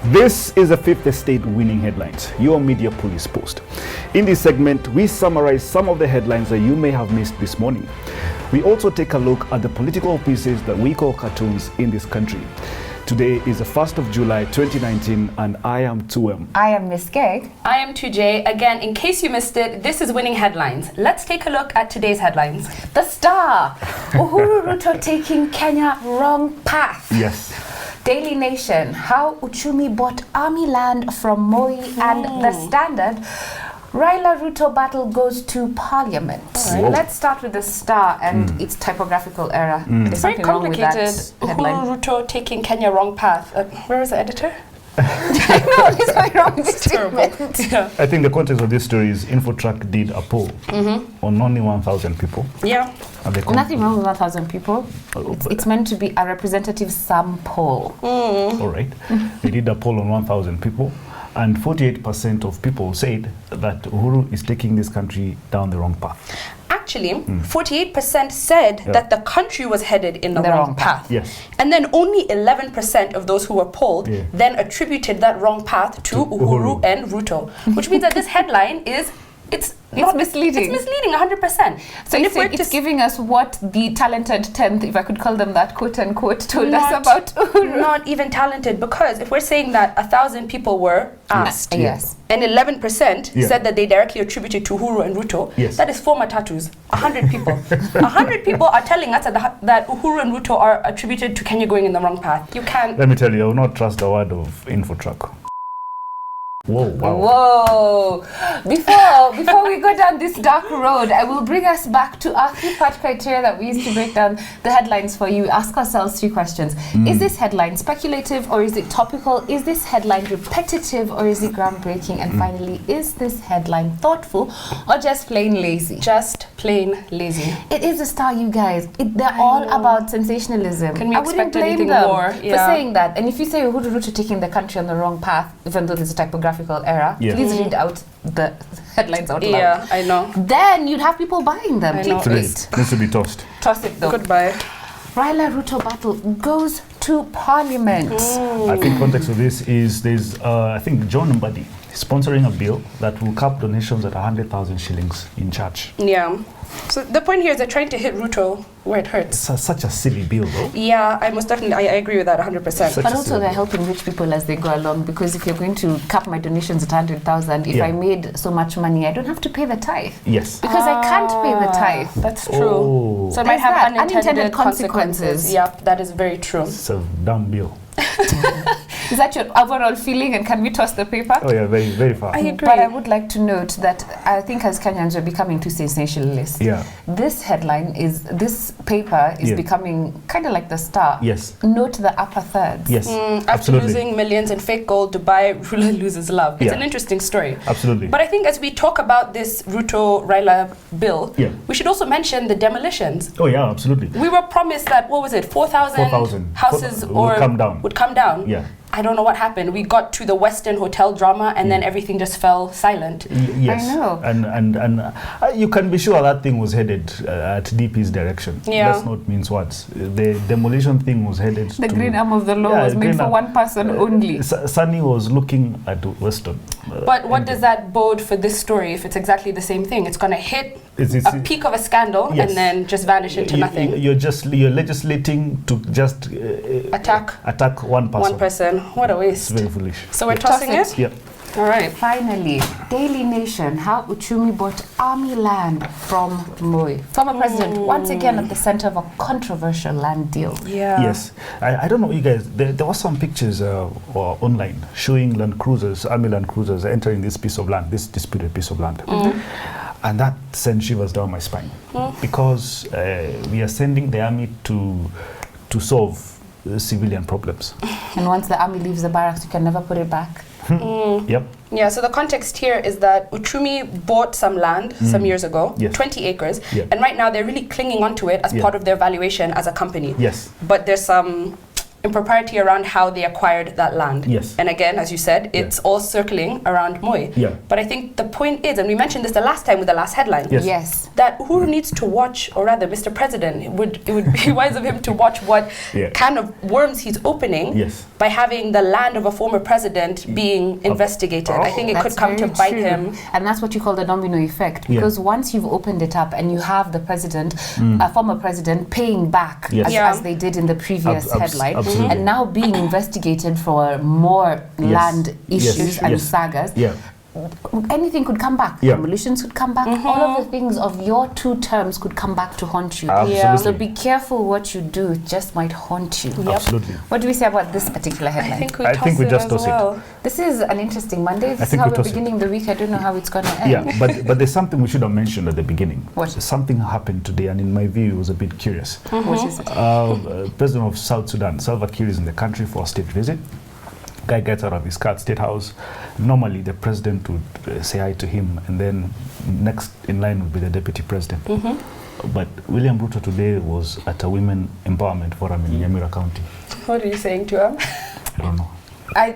This is a Fifth Estate Winning Headlines, your media police post. In this segment, we summarize some of the headlines that you may have missed this morning. We also take a look at the political pieces that we call cartoons in this country. Today is the 1st of July 2019 and I am 2M. I am Miss Gay. I am 2J. Again, in case you missed it, this is Winning Headlines. Let's take a look at today's headlines. The Star. Uhuru Ruto taking Kenya wrong path. Yes. Daily Nation. How Uchumi bought army land from Moi. And The Standard. Raila Ruto battle goes to Parliament. Right. Let's start with The Star and its typographical error. There's Very something wrong with that complicated. headline. Uhuru Ruto taking Kenya wrong path. Where is the editor? I know, there's something wrong with this Terrible. statement. Yeah. I think the context of this story is InfoTrack did a poll on only 1,000 people. Yeah. And they Nothing wrong with 1,000 people. It's meant to be a representative sample. All right. They did a poll on 1,000 people. And 48% of people said that Uhuru is taking this country down the wrong path. Actually, 48% said that the country was headed in the wrong path. Yes. And then only 11% of those who were polled then attributed that wrong path to Uhuru and Ruto, which means that this headline is it's misleading. It's misleading 100%. So it's giving us what the talented 10th, if I could call them that, quote unquote, told us about Uhuru. Not even talented, because if we're saying that 1,000 people were asked, yes, and 11% said that they directly attributed to Uhuru and Ruto, that is 4 matatus, 100 people. 100 people are telling us that Uhuru and Ruto are attributed to Kenya going in the wrong path. You can't. Let me tell you, I will not trust the word of InfoTrack. Whoa, wow. Whoa. Before we go down this dark road, I will bring us back to our 3-part criteria that we used to break down the headlines for you. Ask ourselves 3 questions. Is this headline speculative or is it topical? Is this headline repetitive or is it groundbreaking? And finally, is this headline thoughtful or just plain lazy? Just plain lazy. It is a Star, you guys. They're all about sensationalism. Can we I expect wouldn't blame anything them more? for saying that. And if you say Uhuru Ruto taking the country on the wrong path, even though there's a typographical error, please read out the headlines out loud. Yeah, I know. Then you'd have people buying them. Needs to be tossed. Toss it though. Goodbye. Raila Ruto battle goes to Parliament. I think context of this is there's I think John Mbadi sponsoring a bill that will cap donations at 100,000 shillings in church. Yeah. So the point here is they're trying to hit Ruto where it hurts. It's such a silly bill, though. Yeah, I agree with that 100%. But also they're helping rich people as they go along, because if you're going to cap my donations at 100,000, if I made so much money, I don't have to pay the tithe. Yes. Because I can't pay the tithe. That's true. So it might have unintended consequences. Yeah, that is very true. It's a dumb bill. Is that your overall feeling, and can we toss the paper? Oh yeah, very, very far. I agree. But I would like to note that I think as Kenyans we're becoming too sensationalist. Yeah. This paper is becoming kind of like the Star. Yes. Note the upper thirds. Yes. After absolutely. losing millions in fake gold, Dubai ruler loses love. It's an interesting story. Absolutely. But I think as we talk about this Ruto-Raila bill, we should also mention the demolitions. Oh yeah, absolutely. We were promised that, 4,000 houses would come down. Yeah. I don't know what happened. We got to the Western Hotel drama and then everything just fell silent. Yes. I know. And you can be sure that thing was headed at DP's direction. Yeah. Let's not mince words. The demolition thing was headed The green arm of the law was made for one person only. Sunny was looking at Western. But what does that bode for this story if it's exactly the same thing? It's going to hit a peak of a scandal and then just vanish into nothing. You're legislating to just attack one person. One person. What a waste. It's very foolish. So we're tossing it? Yep. All right. Finally, Daily Nation, how Uchumi bought army land from Moi. Former president, once again at the center of a controversial land deal. Yeah. Yes. I don't know, you guys, there were some pictures online showing army land cruisers entering this disputed piece of land. And that sent shivers down my spine. Because we are sending the army to solve civilian problems. And once the army leaves the barracks, you can never put it back. Yep. Yeah, so the context here is that Uchumi bought some land some years ago, 20 acres, and right now they're really clinging onto it as part of their valuation as a company. Yes. But there's some impropriety around how they acquired that land. Yes. And again, as you said, it's all circling around Moi. Yeah. But I think the point is, and we mentioned this the last time with the last headline, Yes. that Uhuru needs to watch, or rather Mr. President, it would be wise of him to watch what kind of worms he's opening by having the land of a former president being investigated. I think it could come to bite him. And that's what you call the domino effect, because once you've opened it up and you have the president, a former president, paying back as they did in the previous headline, and now being investigated for more land issues and sagas. Anything could come back. Demolitions could come back. All of the things of your 2 terms could come back to haunt you. So be careful what you do. It just might haunt you. Absolutely. What do we say about this particular headline? I think we just toss it. This is an interesting Monday. This is how we're beginning the week. I don't know how it's going to end. Yeah, but there's something we should have mentioned at the beginning. What? Something happened today, and in my view, it was a bit curious. What is it? President of South Sudan, Salva Kiir, is in the country for a state visit. Guy gets out of his car at State House. Normally, the president would say hi to him, and then next in line would be the deputy president. But William Ruto today was at a women empowerment forum in Nyamira County. What are you saying to him? I don't know. I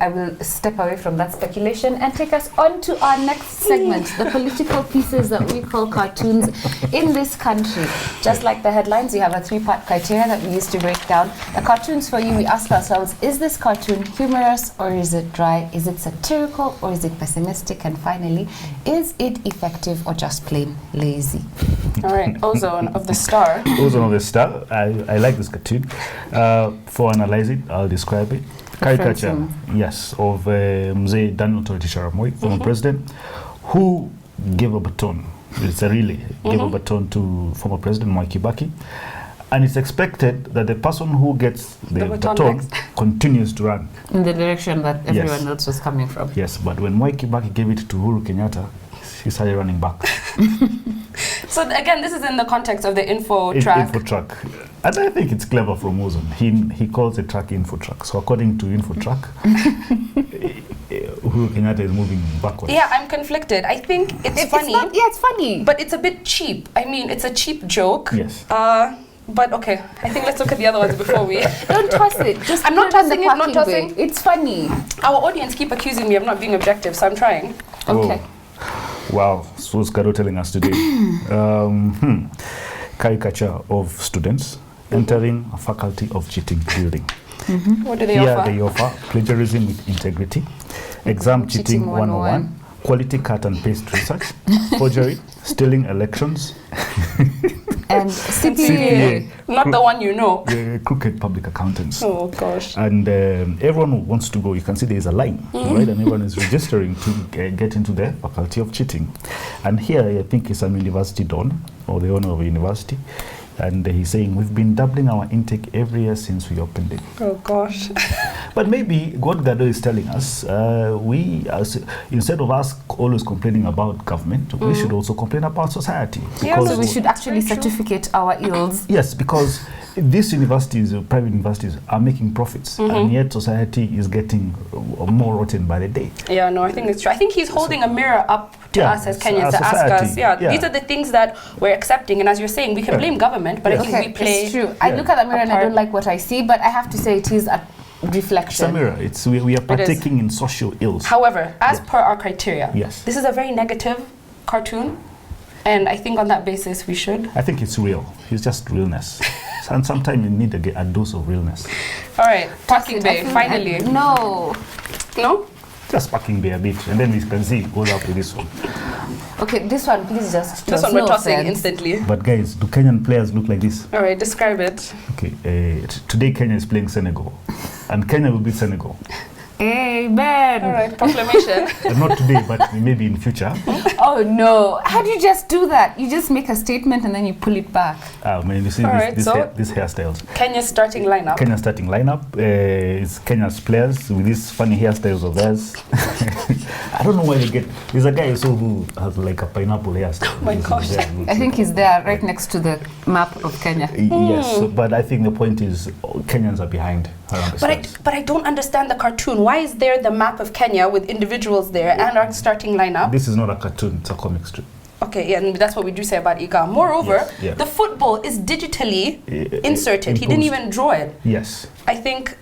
will step away from that speculation and take us on to our next segment, the political pieces that we call cartoons in this country. Just like the headlines, we have a 3-part criteria that we used to break down. The cartoons for you, we ask ourselves, is this cartoon humorous or is it dry? Is it satirical or is it pessimistic? And finally, is it effective or just plain lazy? All right, Ozone of the Star. Ozone of the Star. I like this cartoon. For analyze it, I'll describe it. Caricature, of Mzee Daniel Toroitich Arap Moi, former president, who gave a baton, it's a relay, gave a baton to former president Mwai Kibaki. And it's expected that the person who gets the baton continues to run in the direction that everyone else was coming from. Yes, but when Mwai Kibaki gave it to Uhuru Kenyatta, he started running back. So again, this is in the context of the info track. Info track. And I think it's clever from Ozone. He calls the track info track. So according to info track, Uhuru Kenyatta is moving backwards. Yeah, I'm conflicted. I think it's funny. It's funny. But it's a bit cheap. I mean, it's a cheap joke. Yes. But okay, I think let's look at the other ones before we... Don't toss it. Just I'm not tossing it, not tossing. It's funny. Our audience keep accusing me of not being objective, so I'm trying. Okay. Wow, so what's Karo telling us today? Caricature of students entering a faculty of cheating building. What do they offer? They offer plagiarism with integrity, exam cheating 101, quality cut and paste research, forgery, stealing elections, and CPA. Not the one you know. Crooked public accountants. Oh gosh. And everyone who wants to go, you can see there is a line, right? And everyone is registering to get into the faculty of cheating. And here, I think it's some university don, or the owner of a university. And he's saying, we've been doubling our intake every year since we opened it. Oh gosh. But maybe what Gado is telling us, instead of us always complaining about government, we should also complain about society. So we should actually certificate our ills. Yes, because these universities, private universities, are making profits, and yet society is getting more rotten by the day. Yeah, no, I think it's true. I think he's holding a mirror up to us as Kenyans to ask us, these are the things that we're accepting. And as you're saying, we can blame government, but I think we play. It's true. I look at the mirror and I don't like what I see, but I have to say it is a reflection. It's a mirror. We are partaking in social ills. However, as per our criteria, this is a very negative cartoon, and I think on that basis we should. I think it's real. It's just realness. And sometimes you need a dose of realness. All right, Parking Bay, finally. No? Just Parking Bay a bit, and then we can see it goes up with this one. Okay, this one, please just. This one we're tossing instantly. But guys, do Kenyan players look like this? All right, describe it. Okay, today Kenya is playing Senegal, and Kenya will beat Senegal. Amen. All right, proclamation. Not today, but maybe in future. Oh no! How do you just do that? You just make a statement and then you pull it back. Man, you see these hairstyles. Kenya's starting lineup. Is Kenya's players with these funny hairstyles of theirs. I don't know why they get. There's a guy also who has like a pineapple hairstyle. Oh my gosh! I think he's there, right next to the map of Kenya. Yes, but I think the point is Kenyans are behind. But I don't understand the cartoon. Why is there the map of Kenya with individuals there and our starting lineup? This is not a cartoon, it's a comic strip. Okay, yeah, and that's what we do say about Iga. Moreover, the football is digitally inserted. He didn't even draw it. Yes. I think,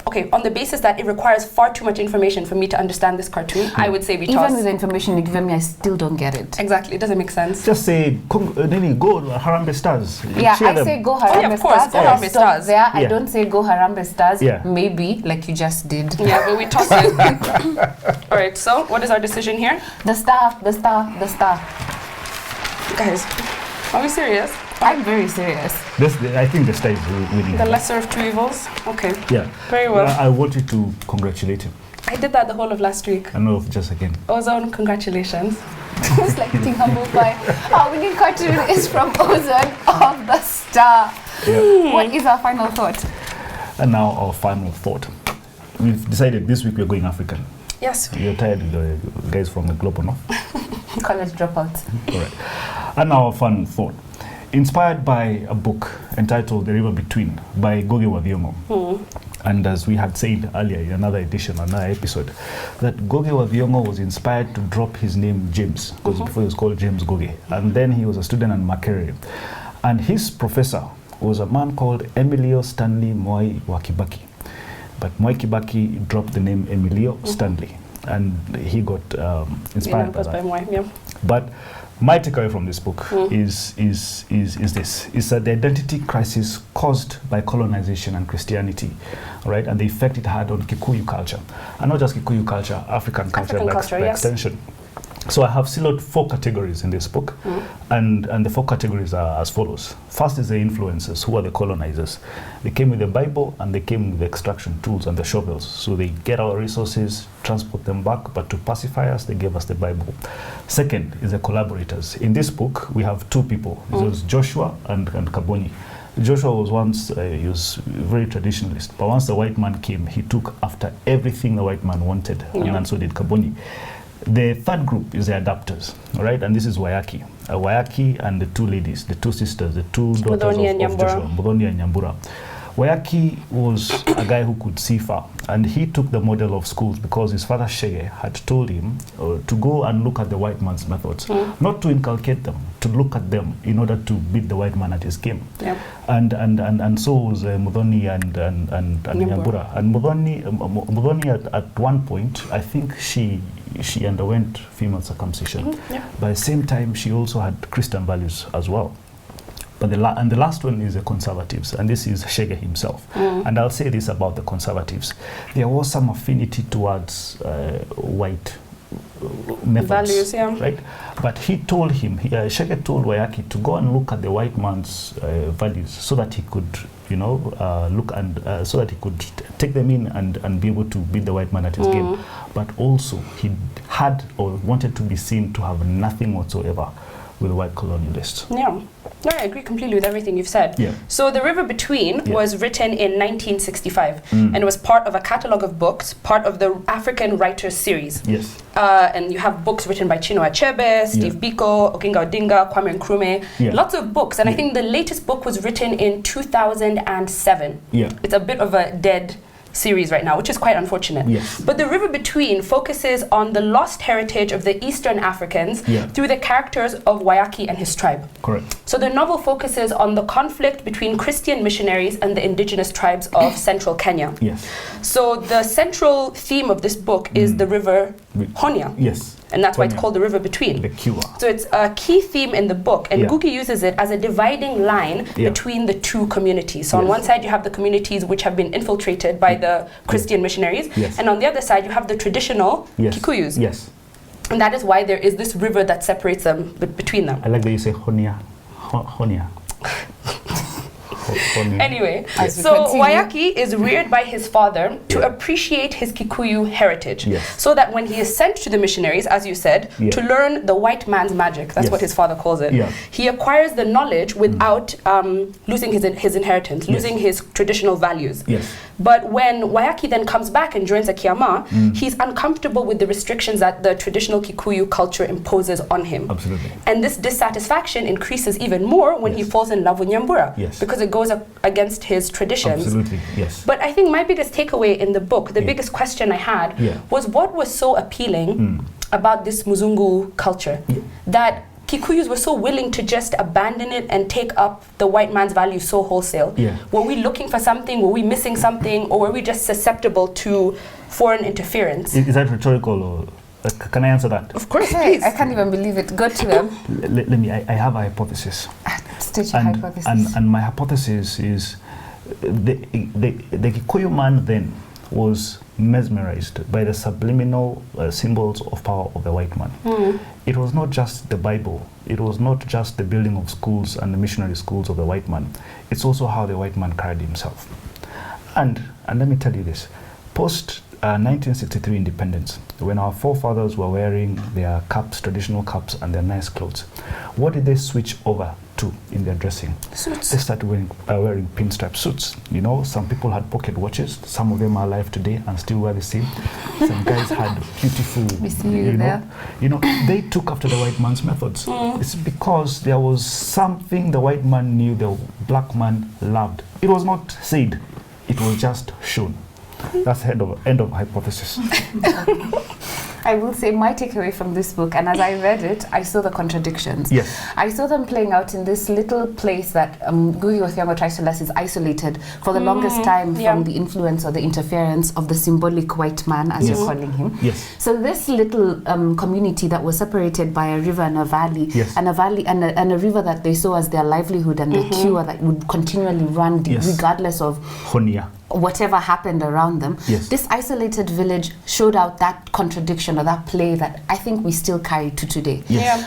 okay, on the basis that it requires far too much information for me to understand this cartoon, I would say we toss. Even with the information you give me, I still don't get it. Exactly, it doesn't make sense. Just say, go Harambe Stars. Yeah, I say go Harambe Stars. Go Harambe Stars. There, I don't say go Harambe Stars. Maybe, like you just did. Yeah, but we toss it. All right, so what is our decision here? The star. Guys, are we serious? I'm very serious. I think the star is winning. The lesser of two evils? Okay. Yeah. Very well. I want you to congratulate him. I did that the whole of last week. I know, just again. Ozone, congratulations. It's like eating humble pie. Our winning cartoon is from Ozone of the Star. Yeah. What is our final thought? And now our final thought. We've decided this week we're going African. Yes. You're tired of the guys from the global north? College dropouts. Correct. And our final thought. Inspired by a book entitled The River Between by Ngugi wa Thiong'o. And as we had said earlier in another edition, another episode, that Ngugi wa Thiong'o was inspired to drop his name James, because before he was called James Ngugi. And then he was a student at Makerere. And his professor was a man called Emilio Stanley Mwai wa Kibaki. But Mwai Kibaki dropped the name Emilio Stanley. And he got inspired by that. But my takeaway from this book is this. It's that the identity crisis caused by colonization and Christianity, right? And the effect it had on Kikuyu culture. And not just Kikuyu culture, African culture by extension. So I have siloed 4 categories in this book, and the 4 categories are as follows. First is the influencers, who are the colonizers. They came with the Bible and they came with the extraction tools and the shovels. So they get our resources, transport them back, but to pacify us, they gave us the Bible. Second is the collaborators. In this book, we have 2 people. It was Joshua and Kabonyi. Joshua was once, he was very traditionalist, but once the white man came, he took after everything the white man wanted, and so did Kabonyi. The third group is the adapters, all right? And this is Wayaki. Wayaki and the 2 ladies, the 2 sisters, the 2 daughters of Joshua, Muthoni and Nyambura. Wayaki was a guy who could see far, and he took the model of schools because his father Shege had told him to go and look at the white man's methods, not to inculcate them, to look at them in order to beat the white man at his game. Yep. And so was Muthoni and Nyambura. And Muthoni at one point, I think she underwent female circumcision. But at the same time, she also had Christian values as well. But the last one is the conservatives, and this is Shege himself. And I'll say this about the conservatives. There was some affinity towards white methods, values, right? But he told him, Shege told Wayaki to go and look at the white man's values so that he could, look and so that he could take them in and be able to beat the white man at his game. But also, he had or wanted to be seen to have nothing whatsoever with the white colonialists. Yeah. No, I agree completely with everything you've said. Yeah. So The River Between was written in 1965 and it was part of a catalogue of books, part of the African Writers series. Yes. And you have books written by Chinua Achebe, Steve Biko, Oginga Odinga, Kwame Nkrumah, lots of books. And I think the latest book was written in 2007. Yeah. It's a bit of a dead series right now, which is quite unfortunate. Yes. But The River Between focuses on the lost heritage of the Eastern Africans through the characters of Wayaki and his tribe. Correct. So the novel focuses on the conflict between Christian missionaries and the indigenous tribes of central Kenya. Yes. So the central theme of this book is the river Honya. Yes. And that's why it's called The River Between. The Kiwa. So it's a key theme in the book, and Ngugi uses it as a dividing line between the 2 communities. So on one side you have the communities which have been infiltrated by the Christian missionaries, and on the other side you have the traditional Kikuyus. Yes. And that is why there is this river that separates them between them. I like that you say Honya. Honya. Anyway, so Wayaki is reared by his father to appreciate his Kikuyu heritage, so that when he is sent to the missionaries, as you said, to learn the white man's magic, that's what his father calls it, he acquires the knowledge without losing his inheritance, losing his traditional values. But when Wayaki then comes back and joins a Kiama, he's uncomfortable with the restrictions that the traditional Kikuyu culture imposes on him. Absolutely. And this dissatisfaction increases even more when he falls in love with Nyambura, because it goes against his traditions. Absolutely, yes. But I think my biggest takeaway in the book, the biggest question I had, was what was so appealing about this Muzungu culture that Kikuyus were so willing to just abandon it and take up the white man's values so wholesale? Yeah. Were we looking for something? Were we missing something? Or were we just susceptible to foreign interference? Is that rhetorical, or can I answer that? Of course, please. I can't even believe it. Go to them. Let me, I have a hypothesis. State your hypothesis. And my hypothesis is the Kikuyu man then was mesmerized by the subliminal symbols of power of the white man. It was not just the Bible. It was not just the building of schools and the missionary schools of the white man. It's also how the white man carried himself. And let me tell you this. Post 1963 independence, when our forefathers were wearing their caps, traditional caps, and their nice clothes, what did they switch over to in their dressing? Suits. They started wearing pinstripe suits. You know, some people had pocket watches. Some of them are alive today and still wear the same. Some guys had beautiful, you know, they took after the white man's methods. It's because there was something the white man knew the black man loved. It was not said, it was just shown. That's end of hypothesis. I will say my takeaway from this book, and as I read it, I saw the contradictions. Yes. I saw them playing out in this little place that Ngugi wa Thiong'o tries to less is isolated for the longest time from the influence or the interference of the symbolic white man, as you're calling him. Yes. So this little community that was separated by a river and a valley, and a valley and a river that they saw as their livelihood and the cure that would continually run regardless of whatever happened around them. This isolated village showed out that contradiction or that play that I think we still carry to today.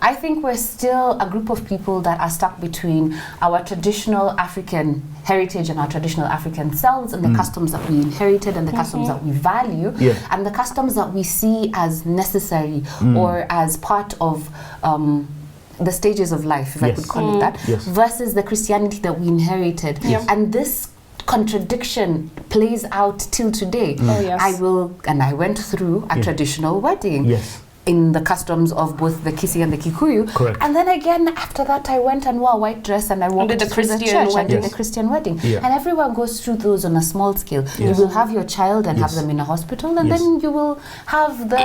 I think we're still a group of people that are stuck between our traditional African heritage and our traditional African selves and the customs that we inherited and the customs that we value and the customs that we see as necessary or as part of the stages of life, if I could call it that, versus the Christianity that we inherited. And this contradiction plays out till today. I went through a traditional wedding in the customs of both the Kisi and the Kikuyu. And then again, after that, I went and wore a white dress and I walked to the church and did the Christian wedding. And everyone goes through those on a small scale. You will have your child and have them in a hospital, and then you will have the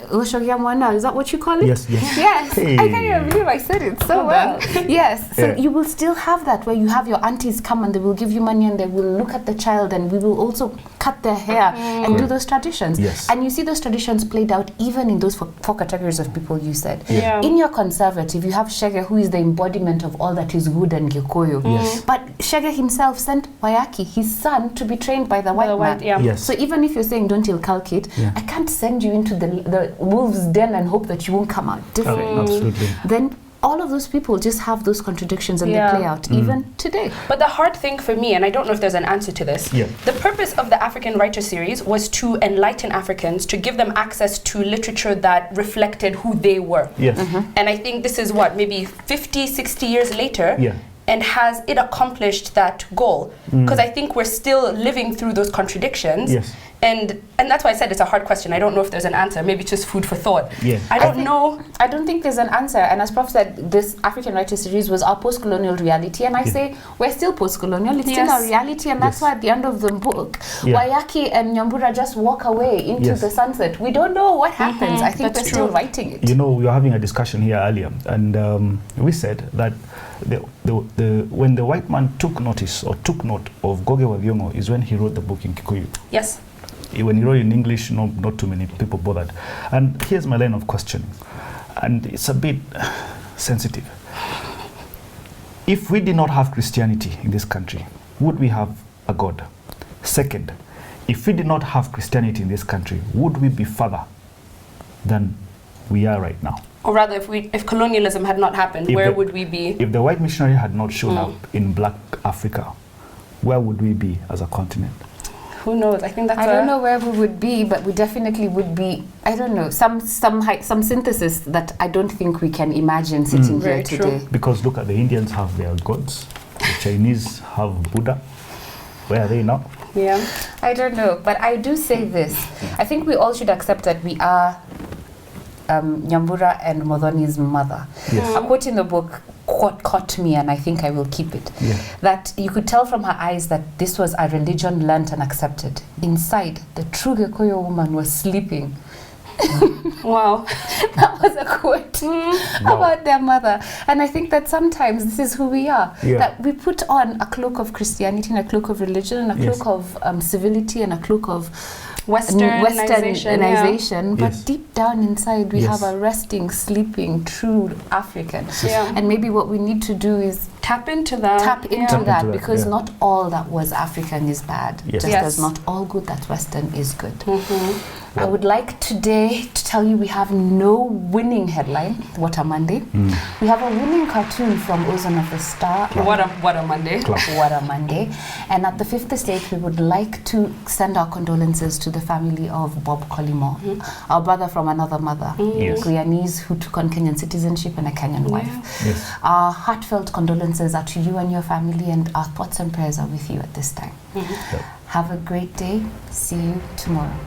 Oshogyamwana. Is that what you call it? Yes. Hey. I can't even believe I said it so well. So you will still have that where you have your aunties come and they will give you money and they will look at the child, and we will also cut their hair and do those traditions. And you see those traditions played out even in those four categories of people you said. In your conservative, you have Shege, who is the embodiment of all that is good and Gikuyu. But Shege himself sent Wayaki, his son, to be trained by the white man. So even if you're saying don't inculcate, I can't send you into the wolf's den and hope that you won't come out different. Absolutely. Then all of those people just have those contradictions and they play out even today. But the hard thing for me, and I don't know if there's an answer to this, the purpose of the African Writer series was to enlighten Africans, to give them access to literature that reflected who they were. And I think this is what, maybe 50, 60 years later, and has it accomplished that goal? Because I think we're still living through those contradictions. And that's why I said it's a hard question. I don't know if there's an answer. Maybe it's just food for thought. I don't know. I don't think there's an answer. And as Prof said, this African Writer series was our post-colonial reality. And I say we're still post-colonial. It's still our reality. And that's why at the end of the book, Wayaki and Nyambura just walk away into the sunset. We don't know what happens. I think they're still writing it. You know, we were having a discussion here earlier. And we said that when the white man took notice or took note of Ngugi wa Thiong'o is when he wrote the book in Kikuyu. When he wrote in English, not too many people bothered. And here's my line of questioning, and it's a bit sensitive. If we did not have Christianity in this country, would we have a God? Second, if we did not have Christianity in this country, would we be further than we are right now? Or rather, if colonialism had not happened, where would we be? If the white missionary had not shown up in Black Africa, where would we be as a continent? Who knows? I think that's I don't know where we would be, but we definitely would be, I don't know, some synthesis that I don't think we can imagine sitting here today. True. Because look at the Indians have their gods, the Chinese have Buddha. Where are they now? I don't know, but I do say this. I think we all should accept that we are Nyambura and Modhoni's mother. A quote in the book caught me, and I think I will keep it. That you could tell from her eyes that this was a religion learnt and accepted. Inside, the true Gikuyu woman was sleeping Wow. That was a quote about their mother. And I think that sometimes this is who we are. Yeah. That we put on a cloak of Christianity and a cloak of religion and a cloak of civility and a cloak of Westernization, but deep down inside we have a resting, sleeping, true African. And maybe what we need to do is tap into that. Because not all that was African is bad. Just as not all good that's Western is good. I would like today to tell you we have no winning headline. What a Monday. We have a winning cartoon from Ozone of the Star. What a Monday. What a Monday. And at the 5th estate, we would like to send our condolences to the family of Bob Colimo, our brother from another mother, Guyanese, who took on Kenyan citizenship and a Kenyan wife. Our heartfelt condolences are to you and your family, and our thoughts and prayers are with you at this time. Have a great day. See you tomorrow.